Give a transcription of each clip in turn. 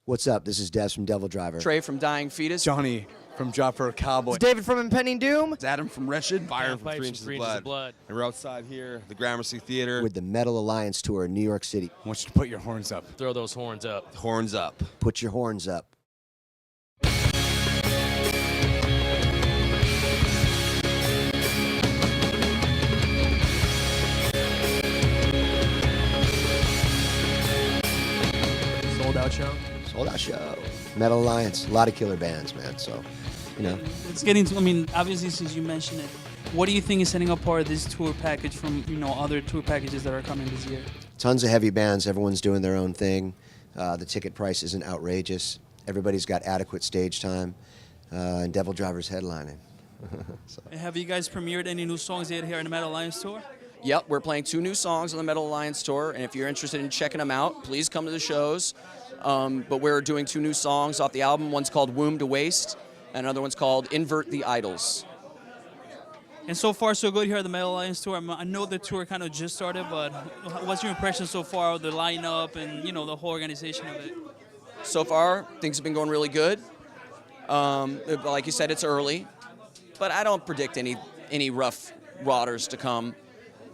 What's up? This is Dez from DevilDriver. Trey from Dying Fetus. Jonny from For A Cowboy. It's David from Impending Doom. It's Adam from Wretched. Byron from Pipes 3 and Inches of Blood. And we're outside here, the Gramercy Theatre. With the METALLIANCE Tour in New York City. I want you to put your horns up. Throw those horns up. Horns up. Put your horns up. Sold out show. Sold out show. METALLIANCE. A lot of killer bands, man. So, you know. Let's get into, I mean, obviously since you mentioned it, what do you think is setting apart this tour package from, other tour packages that are coming this year? Tons of heavy bands. Everyone's doing their own thing. The ticket price isn't outrageous. Everybody's got adequate stage time. And DevilDriver's headlining. So. Have you guys premiered any new songs yet here on the METALLIANCE Tour? Yep, we're playing 2 new songs on the METALLIANCE Tour, and if you're interested in checking them out, please come to the shows. But we're doing 2 new songs off the album. One's called Womb to Waste, and another one's called Invert the Idols. And so far, so good here at the METALLIANCE Tour. I know the tour kind of just started, but what's your impression so far of the lineup and, the whole organization of it? So far, things have been going really good. Like you said, it's early, but I don't predict any rough waters to come.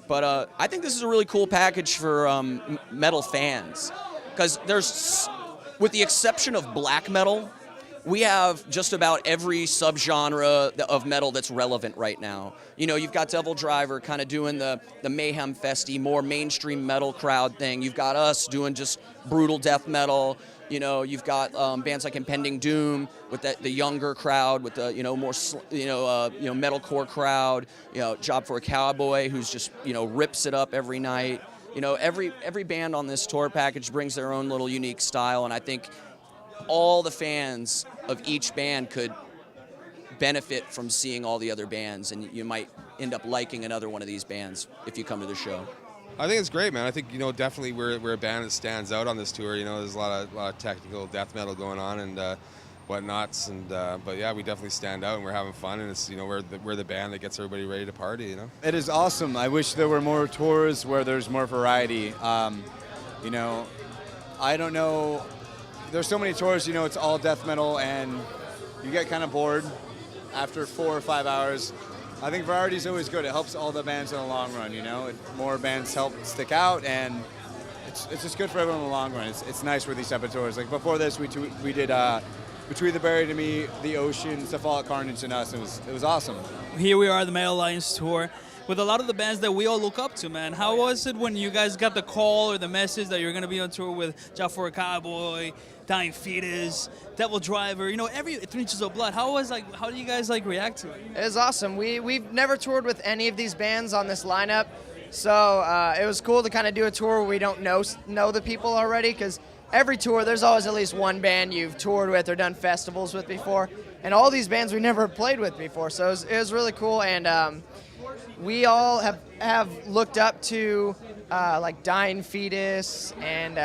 But I think this is a really cool package for metal fans, because there's, with the exception of black metal, we have just about every subgenre of metal that's relevant right now. You've got DevilDriver kind of doing the Mayhem Festy, more mainstream metal crowd thing. You've got us doing just brutal death metal. You've got bands like Impending Doom with the younger crowd, with the more metalcore crowd. Job for a Cowboy, who's just rips it up every night. Every band on this tour package brings their own little unique style, and I think all the fans of each band could benefit from seeing all the other bands, and you might end up liking another one of these bands if you come to the show. I think it's great, man. I think, definitely we're a band that stands out on this tour. There's a lot of technical death metal going on and whatnots, and but yeah, we definitely stand out and we're having fun, and it's we're the band that gets everybody ready to party. It is awesome. I wish there were more tours where there's more variety. I don't know. There's so many tours, it's all death metal, and you get kind of bored after 4 or 5 hours. I think variety is always good. It helps all the bands in the long run, More bands help stick out, and it's just good for everyone in the long run. It's nice with these type of tours. Like before this, we did Between the Buried and Me, The Ocean, Cephalic Carnage, and Us. It was awesome. Here we are at the METALLIANCE Tour with a lot of the bands that we all look up to, man. How was it when you guys got the call or the message that you're going to be on tour with Job for a Cowboy, Dying Fetus, DevilDriver, every 3 Inches of Blood? How do you guys react to it? It was awesome. We've never toured with any of these bands on this lineup, so it was cool to kind of do a tour where we don't know the people already, because every tour there's always at least one band you've toured with or done festivals with before, and all these bands we never played with before, so it was really cool. And we all have looked up to like Dying Fetus and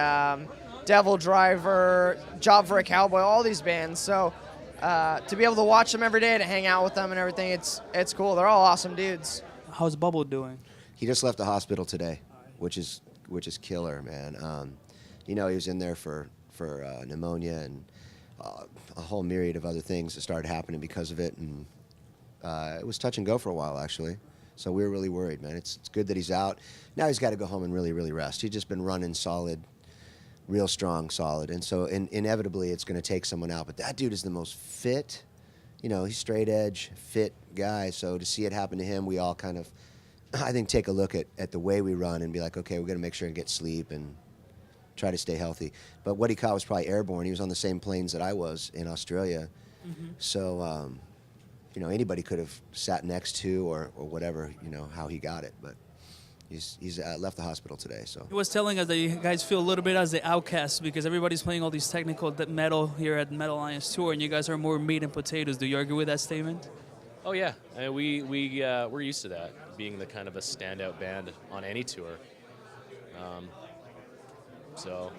DevilDriver, Job for a Cowboy, all these bands. So to be able to watch them every day, to hang out with them and everything, it's cool. They're all awesome dudes. How's Bubble doing? He just left the hospital today, which is killer, man. He was in there for pneumonia and a whole myriad of other things that started happening because of it, and it was touch and go for a while, actually. So we were really worried, man. It's good that he's out. Now he's got to go home and really, really rest. He's just been running solid, real strong, solid. And so inevitably it's going to take someone out. But that dude is the most fit, he's straight edge, fit guy. So to see it happen to him, we all kind of, I think, take a look at the way we run and be like, okay, we're going to make sure and get sleep and try to stay healthy. But what he caught was probably airborne. He was on the same planes that I was in Australia. Mm-hmm. So, anybody could have sat next to or whatever, how he got it. But he's left the hospital today. So he was telling us that you guys feel a little bit as the outcasts because everybody's playing all these technical metal here at METALLIANCE Tour, and you guys are more meat and potatoes. Do you agree with that statement? Oh yeah, I mean, we're used to that, being the kind of a standout band on any tour. So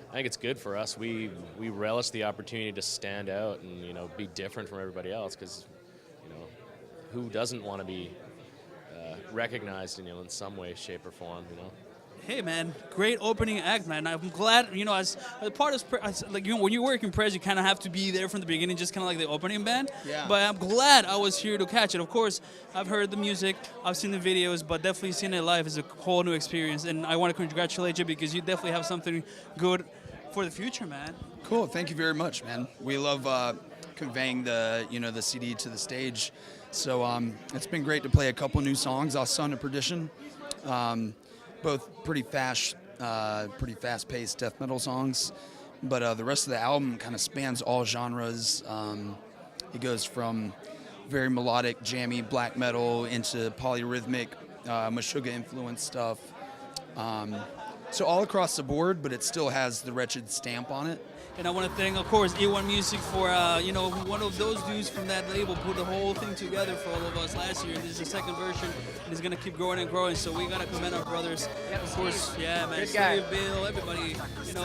I think it's good for us. We relish the opportunity to stand out and be different from everybody else, because who doesn't want to be recognized in some way, shape, or form? Hey man, great opening act, man. I'm glad, you know, as a part of like, you know, when you work in press, you kind of have to be there from the beginning, just kind of like the opening band. Yeah. But I'm glad I was here to catch it. Of course, I've heard the music, I've seen the videos, but definitely seeing it live is a whole new experience. And I want to congratulate you because you definitely have something good for the future, man. Cool. Thank you very much, man. We love conveying the the CD to the stage. So it's been great to play a couple new songs. Our Son of Perdition. Both pretty fast-paced death metal songs, but the rest of the album kind of spans all genres. It goes from very melodic, jammy black metal into polyrhythmic, Meshuggah-influenced stuff. So all across the board, but it still has the Wretched stamp on it. And I want to thank, of course, E1 Music for, one of those dudes from that label put the whole thing together for all of us last year. This is the second version, and it's going to keep growing and growing, so we got to commend our brothers. Yep, of course, yeah, man. Good guy. Steve, Bill, everybody,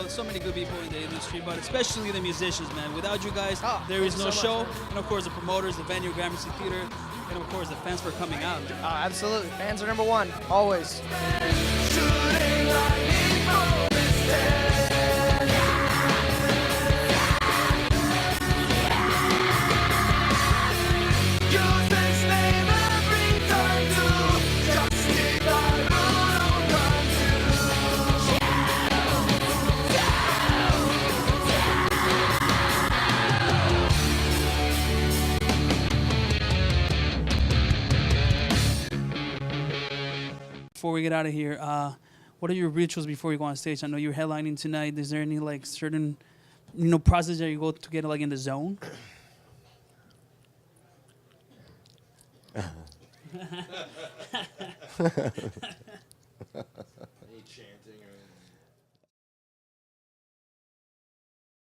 so many good people in the industry, but especially the musicians, man. Without you guys, there is no show. And, of course, the promoters, the venue, Gramercy Theatre, and, of course, the fans for coming out. Absolutely. Fans are number one, always. Before we get out of here, what are your rituals before you go on stage? I know you're headlining tonight. Is there any like certain, process that you go to get like in the zone?